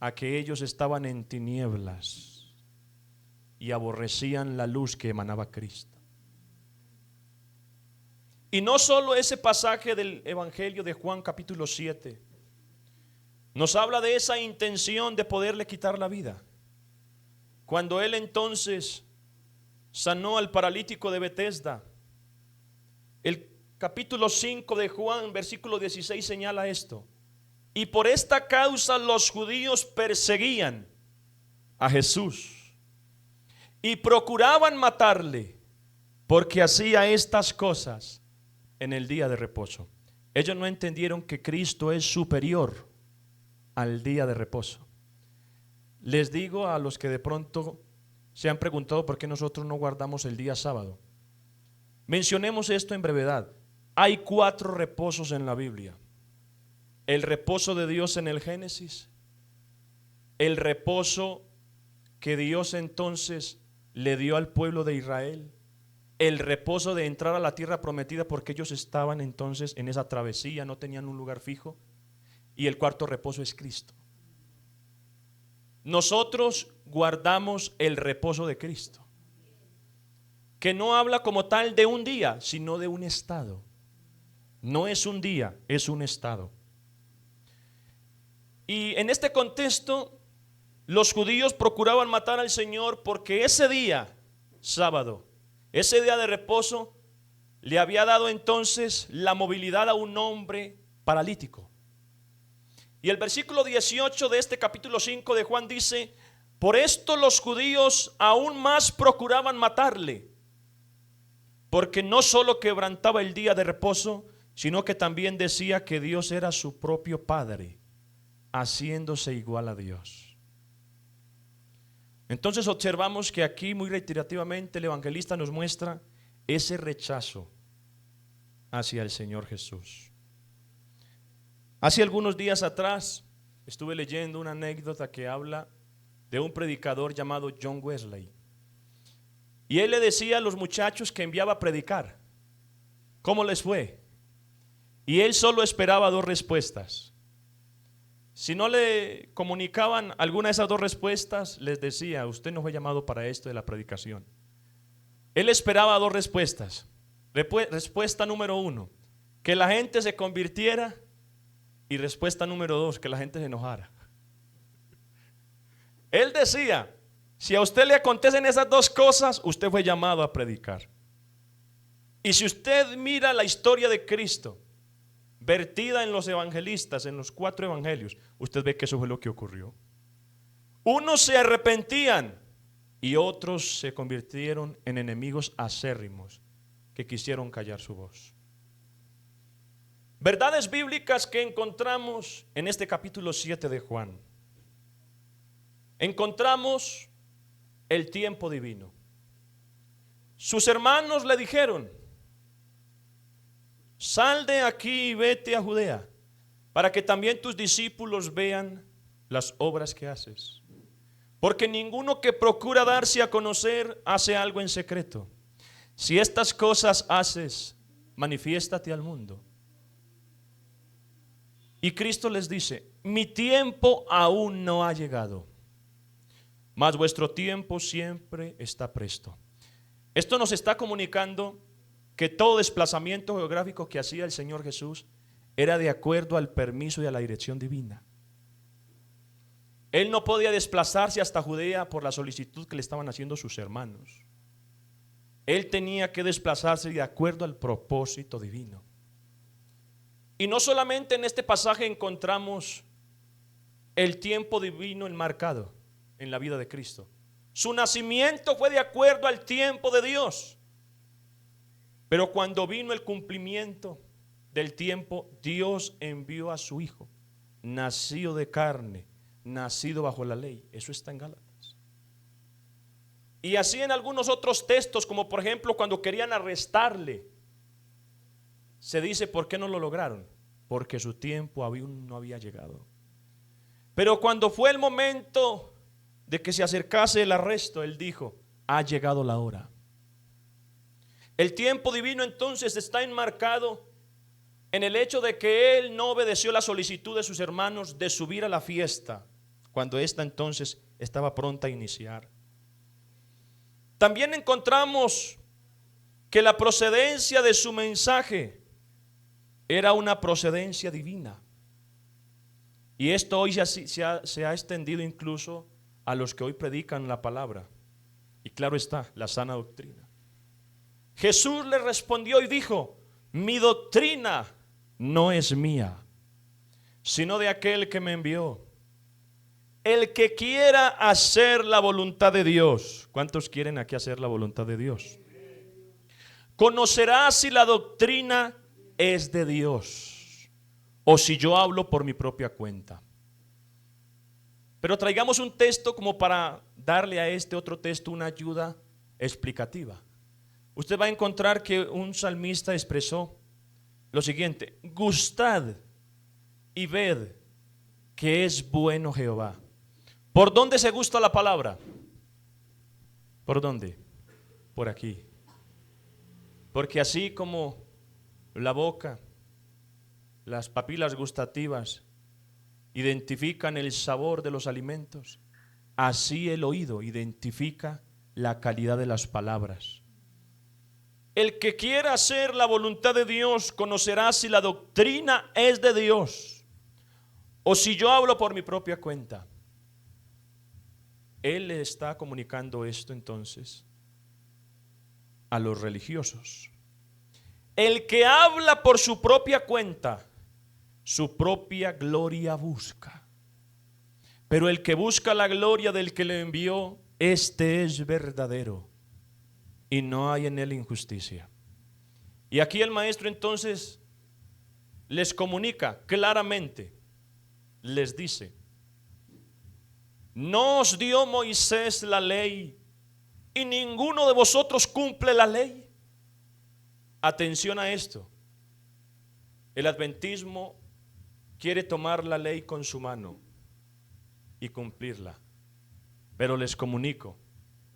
a que ellos estaban en tinieblas y aborrecían la luz que emanaba Cristo. Y no solo ese pasaje del Evangelio de Juan capítulo 7 nos habla de esa intención de poderle quitar la vida. Cuando él entonces sanó al paralítico de Betesda, el capítulo 5 de Juan versículo 16 señala esto: y por esta causa los judíos perseguían a Jesús y procuraban matarle, porque hacía estas cosas en el día de reposo. Ellos no entendieron que Cristo es superior al día de reposo. Les digo a los que de pronto se han preguntado por qué nosotros no guardamos el día sábado. Mencionemos esto en brevedad. Hay 4 reposos en la Biblia: el reposo de Dios en el Génesis, el reposo que Dios entonces le dio al pueblo de Israel, el reposo de entrar a la tierra prometida, porque ellos estaban entonces en esa travesía, no tenían un lugar fijo, y el 4º reposo es Cristo. Nosotros guardamos el reposo de Cristo. que no habla como tal de un día, sino de un estado. No es un día, es un estado. Y en este contexto, los judíos procuraban matar al Señor porque ese día, sábado, ese día de reposo, le había dado entonces la movilidad a un hombre paralítico. Y el versículo 18 de este capítulo 5 de Juan dice: por esto los judíos aún más procuraban matarle, porque no solo quebrantaba el día de reposo, sino que también decía que Dios era su propio Padre, haciéndose igual a Dios. Entonces observamos que aquí muy reiterativamente el evangelista nos muestra ese rechazo hacia el Señor Jesús. Hace algunos días atrás estuve leyendo una anécdota que habla de un predicador llamado John Wesley. Y él le decía a los muchachos que enviaba a predicar cómo les fue. Y él solo esperaba dos respuestas. Si no le comunicaban alguna de esas dos respuestas, les decía: usted no fue llamado para esto de la predicación. Él esperaba dos respuestas. Respuesta número 1, que la gente se convirtiera. Y respuesta número 2, que la gente se enojara. Él decía: si a usted le acontecen esas dos cosas, usted fue llamado a predicar. Y si usted mira la historia de Cristo vertida en los evangelistas, en los 4 evangelios, usted ve que eso fue lo que ocurrió. Unos se arrepentían y otros se convirtieron en enemigos acérrimos que quisieron callar su voz. Verdades bíblicas que encontramos en este capítulo 7 de Juan. Encontramos el tiempo divino. Sus hermanos le dijeron: sal de aquí y vete a Judea, para que también tus discípulos vean las obras que haces. Porque ninguno que procura darse a conocer hace algo en secreto. Si estas cosas haces, manifiéstate al mundo. Y Cristo les dice: mi tiempo aún no ha llegado, mas vuestro tiempo siempre está presto. Esto nos está comunicando que todo desplazamiento geográfico que hacía el Señor Jesús era de acuerdo al permiso y a la dirección divina. Él no podía desplazarse hasta Judea por la solicitud que le estaban haciendo sus hermanos. Él tenía que desplazarse de acuerdo al propósito divino. Y no solamente en este pasaje encontramos el tiempo divino enmarcado en la vida de Cristo. Su nacimiento fue de acuerdo al tiempo de Dios. Pero cuando vino el cumplimiento del tiempo, Dios envió a su Hijo, nacido de carne, nacido bajo la ley. Eso está en Gálatas. Y así en algunos otros textos, como por ejemplo cuando querían arrestarle, se dice: ¿por qué no lo lograron? Porque su tiempo aún no había llegado. Pero cuando fue el momento de que se acercase el arresto, él dijo: ha llegado la hora. El tiempo divino entonces está enmarcado en el hecho de que él no obedeció la solicitud de sus hermanos de subir a la fiesta, cuando ésta entonces estaba pronta a iniciar. También encontramos que la procedencia de su mensaje era una procedencia divina. Y esto hoy se ha extendido incluso a los que hoy predican la palabra. Y claro está, la sana doctrina. Jesús le respondió y dijo: mi doctrina no es mía, sino de aquel que me envió. El que quiera hacer la voluntad de Dios. ¿Cuántos quieren aquí hacer la voluntad de Dios? Conocerá si la doctrina es de Dios o si yo hablo por mi propia cuenta. Pero traigamos un texto como para darle a este otro texto una ayuda explicativa. Usted va a encontrar que un salmista expresó lo siguiente: gustad y ved que es bueno Jehová. ¿Por dónde se gusta la palabra? ¿Por dónde? Por aquí. Porque así como la boca, las papilas gustativas identifican el sabor de los alimentos, así el oído identifica la calidad de las palabras. El que quiera hacer la voluntad de Dios conocerá si la doctrina es de Dios o si yo hablo por mi propia cuenta. Él le está comunicando esto entonces a los religiosos. El que habla por su propia cuenta, su propia gloria busca. Pero el que busca la gloria del que le envió, este es verdadero y no hay en él injusticia. Y aquí el maestro entonces les comunica claramente, les dice: no os dio Moisés la ley y ninguno de vosotros cumple la ley. Atención a esto. El adventismo quiere tomar la ley con su mano y cumplirla, pero les comunico,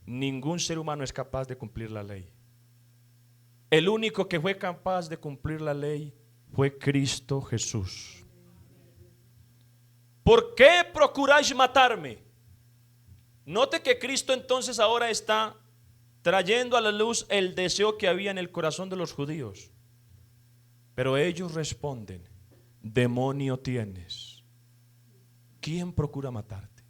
ningún ser humano es capaz de cumplir la ley. El único que fue capaz de cumplir la ley fue Cristo Jesús. ¿Por qué procuráis matarme? Note que Cristo entonces ahora está trayendo a la luz el deseo que había en el corazón de los judíos. Pero ellos responden: demonio tienes. ¿Quién procura matarte?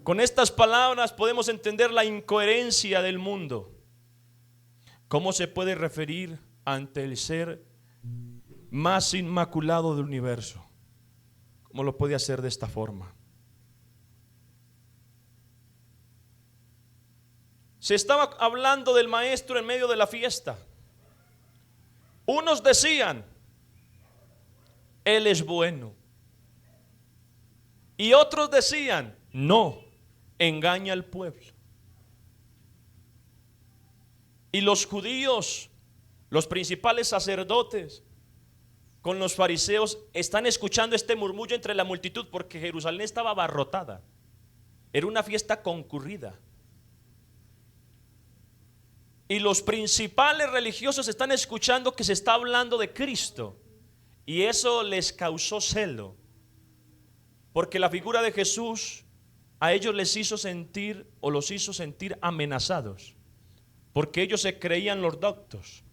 Con estas palabras podemos entender la incoherencia del mundo. ¿Cómo se puede referir ante el ser más inmaculado del universo? ¿Cómo lo puede hacer de esta forma? Se estaba hablando del maestro en medio de la fiesta. Unos decían: él es bueno. Y otros decían: no, engaña al pueblo. Y los judíos, los principales sacerdotes, con los fariseos, están escuchando este murmullo entre la multitud, porque Jerusalén estaba abarrotada. Era una fiesta concurrida. Y los principales religiosos están escuchando que se está hablando de Cristo. Y eso les causó celo, porque la figura de Jesús a ellos les hizo sentir, o los hizo sentir amenazados, porque ellos se creían los doctos.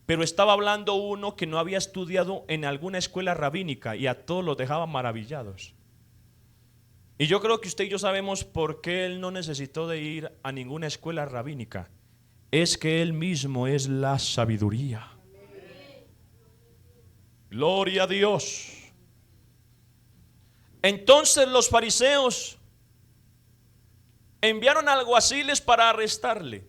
Pero estaba hablando uno que no había estudiado en alguna escuela rabínica, y a todos los dejaba maravillados. Y yo creo que usted y yo sabemos por qué él no necesitó de ir a ninguna escuela rabínica. Es que él mismo es la sabiduría. Gloria a Dios. Entonces los fariseos enviaron alguaciles para arrestarle.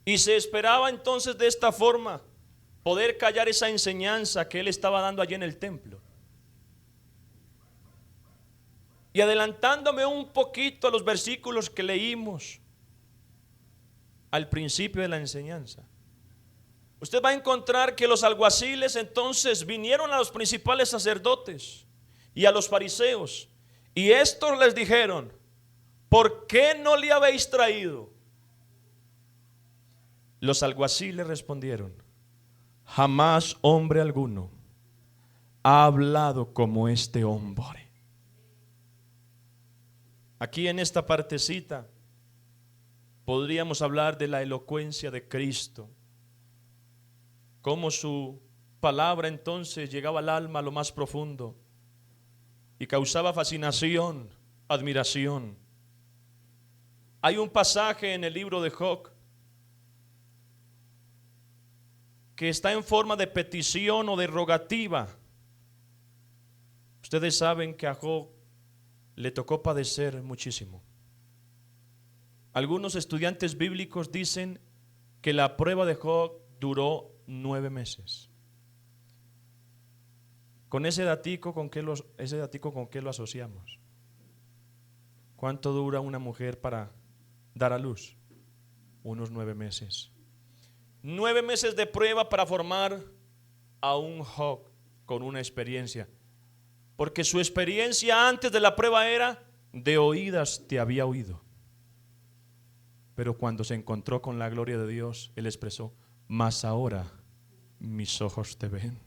Y se esperaba entonces de esta forma poder callar esa enseñanza que él estaba dando allí en el templo. Y adelantándome un poquito a los versículos que leímos al principio de la enseñanza, usted va a encontrar que los alguaciles entonces vinieron a los principales sacerdotes y a los fariseos, y estos les dijeron: ¿por qué no le habéis traído? Los alguaciles respondieron: jamás hombre alguno ha hablado como este hombre. Aquí en esta partecita podríamos hablar de la elocuencia de Cristo, cómo su palabra entonces llegaba al alma, a lo más profundo, y causaba fascinación, admiración. Hay un pasaje en el libro de Job que está en forma de petición o de rogativa. Ustedes saben que a Job le tocó padecer muchísimo. Algunos estudiantes bíblicos dicen que la prueba de Job duró 9 meses. Con ese datico, ¿con qué lo asociamos? ¿Cuánto dura una mujer para dar a luz? Unos 9 meses. 9 meses de prueba para formar a un Job con una experiencia. Porque su experiencia antes de la prueba era: de oídas te había oído. Pero cuando se encontró con la gloria de Dios, él expresó: mas ahora mis ojos te ven.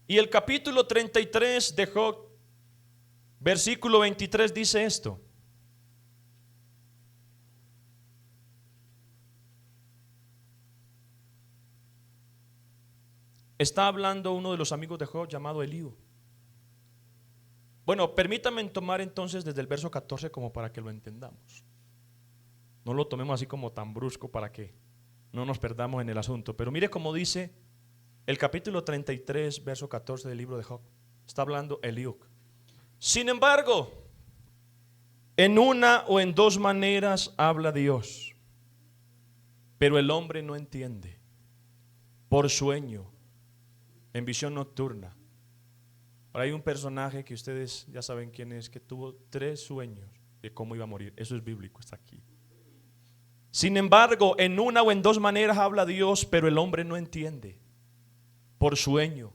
Y el capítulo 33 de Job, versículo 23 dice esto: está hablando uno de los amigos de Job llamado Eliú. Bueno, permítanme tomar entonces desde el verso 14 como para que lo entendamos. No lo tomemos así como tan brusco para que no nos perdamos en el asunto. Pero mire cómo dice el capítulo 33, verso 14 del libro de Job. Está hablando Eliú. Sin embargo, en una o en dos maneras habla Dios, pero el hombre no entiende. Por sueño, en visión nocturna. Ahora hay un personaje que ustedes ya saben quién es, que tuvo 3 sueños de cómo iba a morir. Eso es bíblico, está aquí. Sin embargo, en una o en dos maneras habla Dios, pero el hombre no entiende. Por sueño,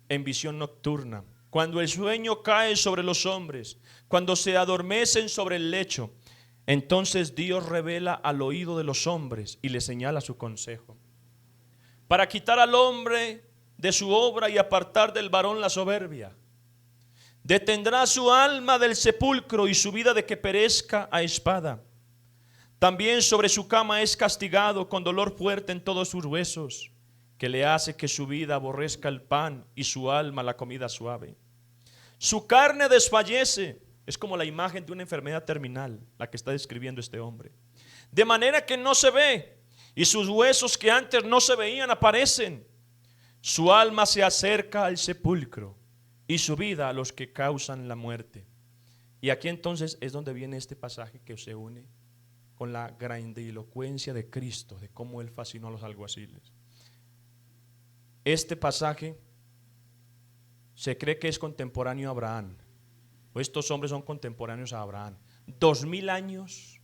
en visión nocturna. Cuando el sueño cae sobre los hombres, cuando se adormecen sobre el lecho, entonces Dios revela al oído de los hombres y le señala su consejo. Para quitar al hombre de su obra y apartar del varón la soberbia. Detendrá su alma del sepulcro y su vida de que perezca a espada. También sobre su cama es castigado con dolor fuerte en todos sus huesos, que le hace que su vida aborrezca el pan y su alma la comida suave. Su carne desfallece, es como la imagen de una enfermedad terminal, la que está describiendo este hombre. De manera que no se ve, y sus huesos que antes no se veían aparecen. Su alma se acerca al sepulcro y su vida a los que causan la muerte. Y aquí entonces es donde viene este pasaje que se une con la grandilocuencia de Cristo, de cómo Él fascinó a los alguaciles. Este pasaje se cree que es contemporáneo a Abraham, o estos hombres son contemporáneos a Abraham, 2000 años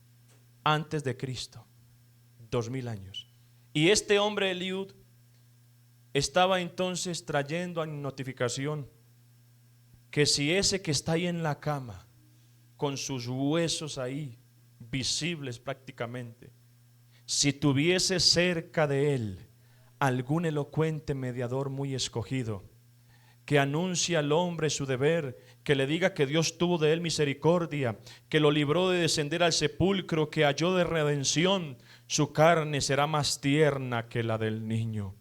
antes de Cristo, 2000 años. Y este hombre Eliud estaba entonces trayendo a notificación que si ese que está ahí en la cama, con sus huesos ahí, visibles prácticamente, si tuviese cerca de él algún elocuente mediador muy escogido, que anuncie al hombre su deber, que le diga que Dios tuvo de él misericordia, que lo libró de descender al sepulcro, que halló de redención, su carne será más tierna que la del niño.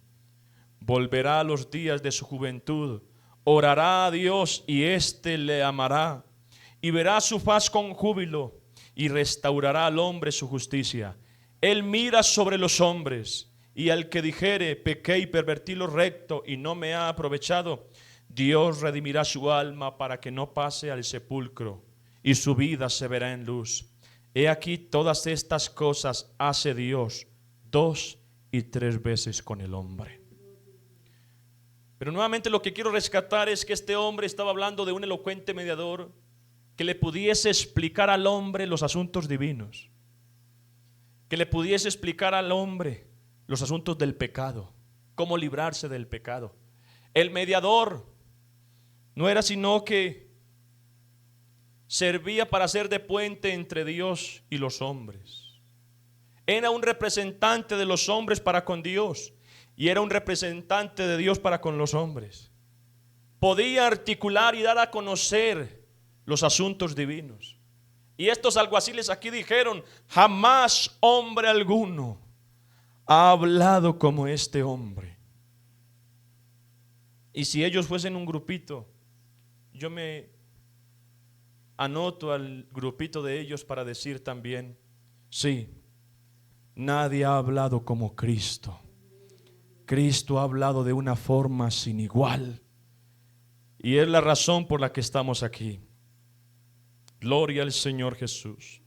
Volverá a los días de su juventud, orará a Dios y éste le amará, y verá su faz con júbilo, y restaurará al hombre su justicia. Él mira sobre los hombres, y al que dijere, pequé y pervertí lo recto, y no me ha aprovechado, Dios redimirá su alma para que no pase al sepulcro, y su vida se verá en luz. He aquí todas estas cosas hace Dios 2 y 3 veces con el hombre. Pero nuevamente lo que quiero rescatar es que este hombre estaba hablando de un elocuente mediador que le pudiese explicar al hombre los asuntos divinos, que le pudiese explicar al hombre los asuntos del pecado, cómo librarse del pecado. El mediador no era sino que servía para ser de puente entre Dios y los hombres. Era un representante de los hombres para con Dios y era un representante de Dios para con los hombres. Podía articular y dar a conocer los asuntos divinos. Y estos alguaciles aquí dijeron: jamás hombre alguno ha hablado como este hombre. Y si ellos fuesen un grupito, yo me anoto al grupito de ellos para decir también: sí, nadie ha hablado como Cristo. Cristo ha hablado de una forma sin igual. Y es la razón por la que estamos aquí. Gloria al Señor Jesús.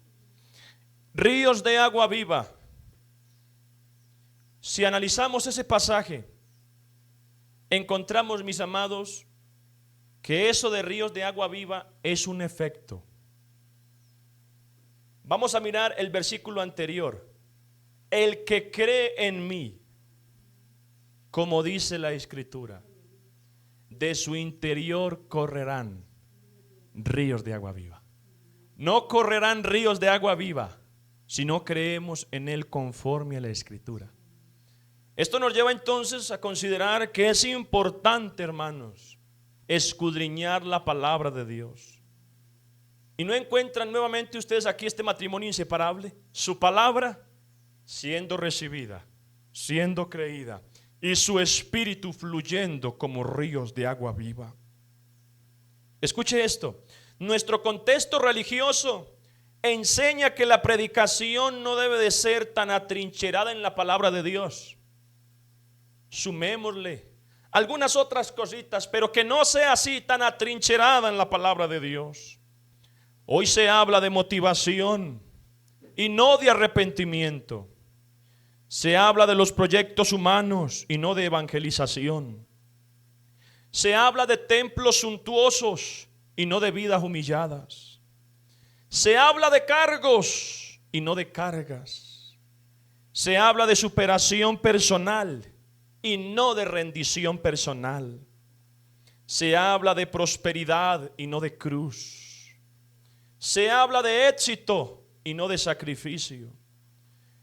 Ríos de agua viva. Si analizamos ese pasaje, encontramos, mis amados, que eso de ríos de agua viva es un efecto. Vamos a mirar el versículo anterior. El que cree en mí, como dice la Escritura, de su interior correrán ríos de agua viva. No correrán ríos de agua viva si no creemos en Él conforme a la Escritura. Esto nos lleva entonces a considerar que es importante, hermanos, escudriñar la palabra de Dios. ¿Y no encuentran nuevamente ustedes aquí este matrimonio inseparable? Su palabra siendo recibida, siendo creída y su espíritu fluyendo como ríos de agua viva. Escuche esto, nuestro contexto religioso enseña que la predicación no debe de ser tan atrincherada en la palabra de Dios. Sumémosle algunas otras cositas, pero que no sea así tan atrincherada en la palabra de Dios. Hoy se habla de motivación y no de arrepentimiento. Se habla de los proyectos humanos y no de evangelización. Se habla de templos suntuosos y no de vidas humilladas. Se habla de cargos y no de cargas. Se habla de superación personal y no de rendición personal. Se habla de prosperidad y no de cruz. Se habla de éxito y no de sacrificio.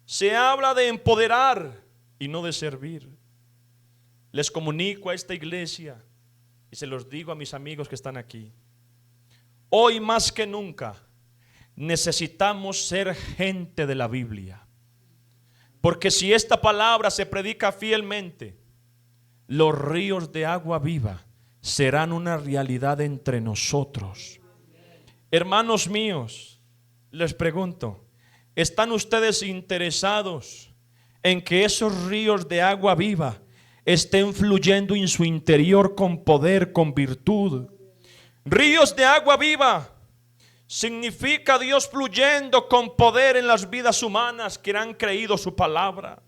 Se habla de empoderar y no de servir. Les comunico a esta iglesia y se los digo a mis amigos que están aquí. Hoy más que nunca necesitamos ser gente de la Biblia. Porque si esta palabra se predica fielmente, los ríos de agua viva serán una realidad entre nosotros. Hermanos míos, les pregunto, ¿están ustedes interesados en que esos ríos de agua viva estén fluyendo en su interior con poder, con virtud? Ríos de agua viva significa Dios fluyendo con poder en las vidas humanas que han creído su palabra.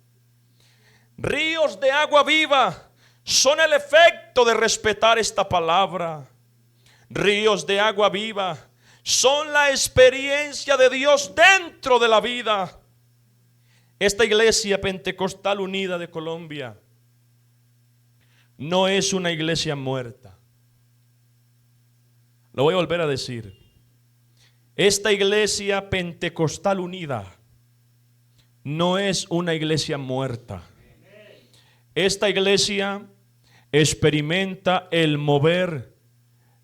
Ríos de agua viva son el efecto de respetar esta palabra. Ríos de agua viva son la experiencia de Dios dentro de la vida. Esta iglesia pentecostal unida de Colombia no es una iglesia muerta. Lo voy a volver a decir. Esta iglesia pentecostal unida no es una iglesia muerta. Esta iglesia experimenta el mover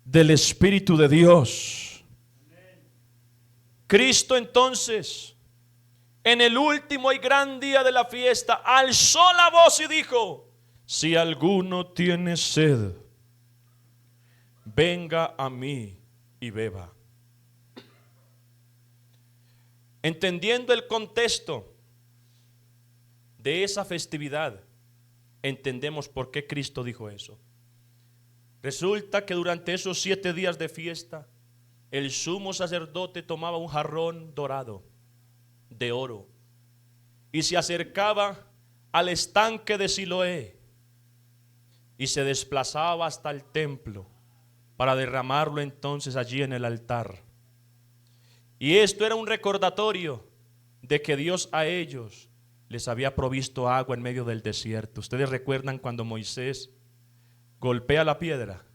del Espíritu de Dios. Cristo entonces, en el último y gran día de la fiesta, alzó la voz y dijo: si alguno tiene sed, venga a mí y beba. Entendiendo el contexto de esa festividad, entendemos por qué Cristo dijo eso. Resulta que durante esos 7 días de fiesta, el sumo sacerdote tomaba un jarrón dorado de oro y se acercaba al estanque de Siloé y se desplazaba hasta el templo para derramarlo entonces allí en el altar. Y esto era un recordatorio de que Dios a ellos les había provisto agua en medio del desierto. Ustedes recuerdan cuando Moisés golpea la piedra,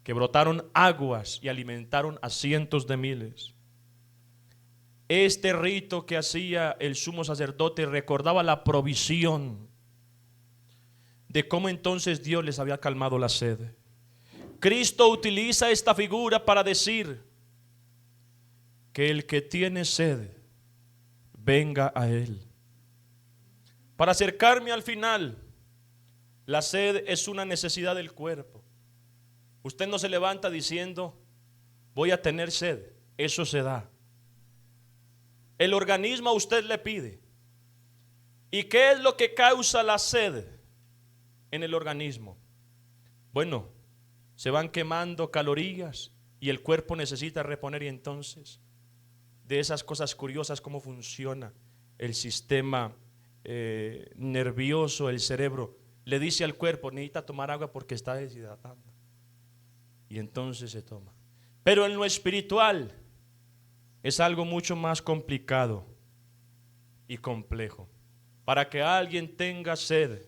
que brotaron aguas y alimentaron a cientos de miles. Este rito que hacía el sumo sacerdote recordaba la provisión de cómo entonces Dios les había calmado la sed. Cristo utiliza esta figura para decir que el que tiene sed, venga a Él. Para acercarme al final, la sed es una necesidad del cuerpo. Usted no se levanta diciendo: voy a tener sed. Eso se da. El organismo a usted le pide. ¿Y qué es lo que causa la sed en el organismo? Bueno, se van quemando calorías y el cuerpo necesita reponer, y entonces de esas cosas curiosas, cómo funciona el sistema nervioso, el cerebro, le dice al cuerpo: necesita tomar agua porque está deshidratando, y entonces se toma. Pero en lo espiritual es algo mucho más complicado y complejo. Para que alguien tenga sed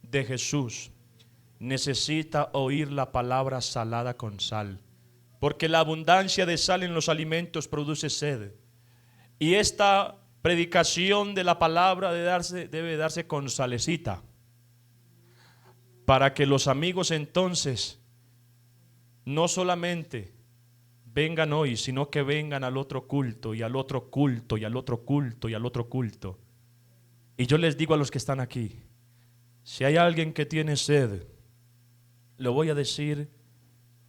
de Jesús, necesita oír la palabra salada con sal, porque la abundancia de sal en los alimentos produce sed. Y esta predicación de la palabra debe darse con salecita, para que los amigos entonces no solamente vengan hoy, sino que vengan al otro culto, y al otro culto, y al otro culto, y al otro culto. Y yo les digo a los que están aquí: Si hay alguien que tiene sed, lo voy a decir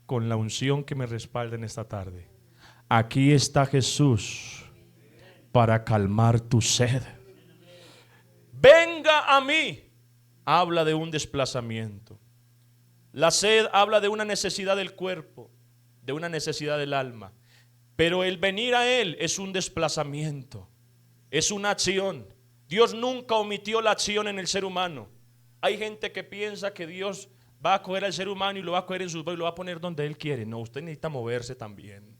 con la unción que me respalda en esta tarde. Aquí está Jesús para calmar tu sed. Venga a mí. Habla de un desplazamiento. La sed habla de una necesidad del cuerpo, de una necesidad del alma. Pero el venir a Él es un desplazamiento, es una acción. Dios nunca omitió la acción en el ser humano. Hay gente que piensa que Dios va a coger al ser humano y lo va a coger en sus brazos y lo va a poner donde Él quiere. No, usted necesita moverse también.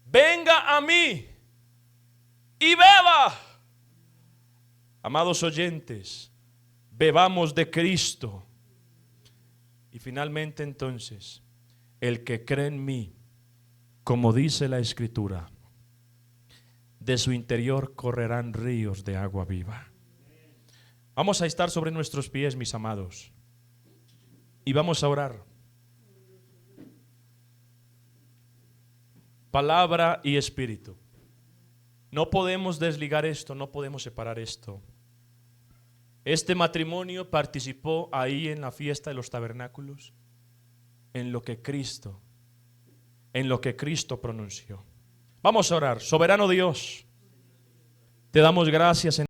Venga a mí y beba. Amados oyentes, bebamos de Cristo. Y finalmente entonces, el que cree en mí, como dice la Escritura, de su interior correrán ríos de agua viva. Vamos a estar sobre nuestros pies, mis amados, y vamos a orar. Palabra y espíritu. No podemos desligar esto, no podemos separar esto. Este matrimonio participó ahí en la fiesta de los tabernáculos en lo que Cristo pronunció. Vamos a orar. Soberano Dios, te damos gracias en